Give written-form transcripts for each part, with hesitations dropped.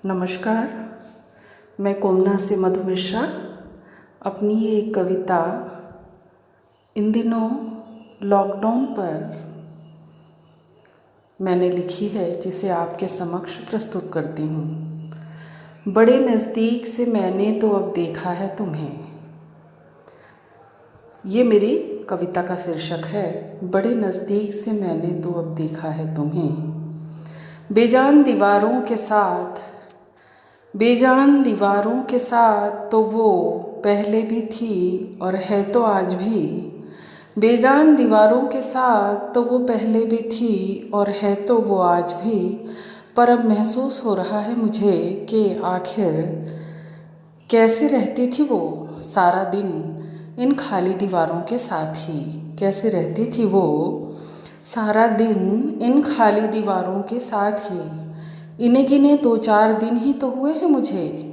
नमस्कार, मैं कोमना से मधु मिश्रा अपनी ये कविता इन दिनों लॉकडाउन पर मैंने लिखी है, जिसे आपके समक्ष प्रस्तुत करती हूँ। बड़े नज़दीक से मैंने तो अब देखा है तुम्हें। ये मेरी कविता का शीर्षक है, बड़े नज़दीक से मैंने तो अब देखा है तुम्हें। बेजान दीवारों के साथ तो वो पहले भी थी और है तो आज भी। बेजान दीवारों के साथ तो वो पहले भी थी और है तो वो आज भी। पर अब महसूस हो रहा है मुझे कि आखिर कैसे रहती थी वो सारा दिन इन खाली दीवारों के साथ ही। कैसे रहती थी वो सारा दिन इन खाली दीवारों के साथ ही। इन्हें गिने 2-4 दिन ही तो हुए हैं मुझे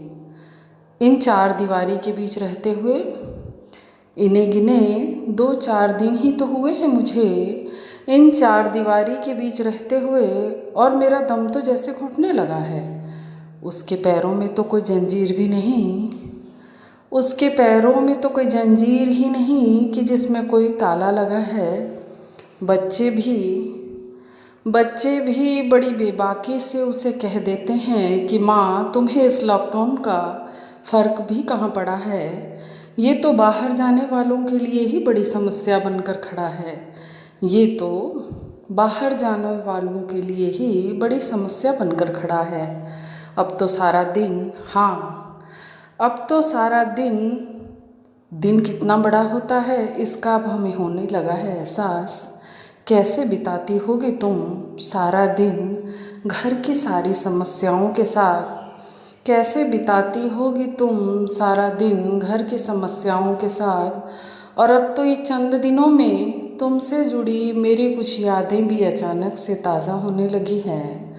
इन चार दीवारी के बीच रहते हुए। इन्हें गिने 2-4 दिन ही तो हुए हैं मुझे इन चार दीवारी के बीच रहते हुए, और मेरा दम तो जैसे घुटने लगा है। उसके पैरों में तो कोई जंजीर भी नहीं, उसके पैरों में तो कोई जंजीर ही नहीं कि जिसमें कोई ताला लगा है। बच्चे भी बड़ी बेबाकी से उसे कह देते हैं कि माँ, तुम्हें इस लॉकडाउन का फ़र्क भी कहाँ पड़ा है। ये तो बाहर जाने वालों के लिए ही बड़ी समस्या बनकर खड़ा है। ये तो बाहर जाने वालों के लिए ही बड़ी समस्या बनकर खड़ा है। अब तो सारा दिन कितना बड़ा होता है, इसका अब हमें होने लगा है एहसास। कैसे बिताती होगी तुम सारा दिन घर की सारी समस्याओं के साथ। कैसे बिताती होगी तुम सारा दिन घर की समस्याओं के साथ। और अब तो ये चंद दिनों में तुमसे जुड़ी मेरी कुछ यादें भी अचानक से ताज़ा होने लगी हैं।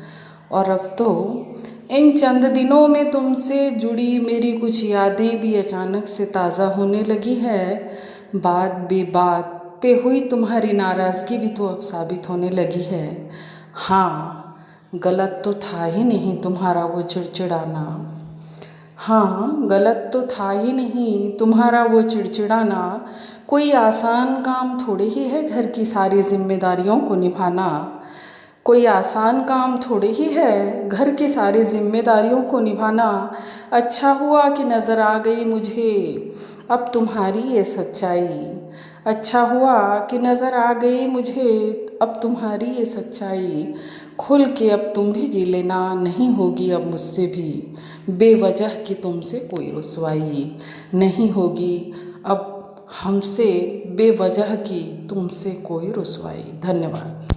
और अब तो इन चंद दिनों में तुमसे जुड़ी मेरी कुछ यादें भी अचानक से ताज़ा होने लगी है। बात बेबात पे हुई तुम्हारी नाराज़गी भी तो अब साबित होने लगी है। हाँ, गलत तो था ही नहीं तुम्हारा वो चिड़चिड़ाना। हाँ, गलत तो था ही नहीं तुम्हारा वो चिड़चिड़ाना। कोई आसान काम थोड़े ही है घर की सारी जिम्मेदारियों को निभाना। कोई आसान काम थोड़े ही है घर की सारी जिम्मेदारियों को निभाना। अच्छा हुआ कि नज़र आ गई मुझे अब तुम्हारी ये सच्चाई। अच्छा हुआ कि नज़र आ गई मुझे अब तुम्हारी ये सच्चाई। खुल के अब तुम भी जी लेना, नहीं होगी अब मुझसे भी बेवजह की तुमसे कोई रुसवाई। नहीं होगी अब हमसे बेवजह की तुमसे कोई रुसवाई। धन्यवाद।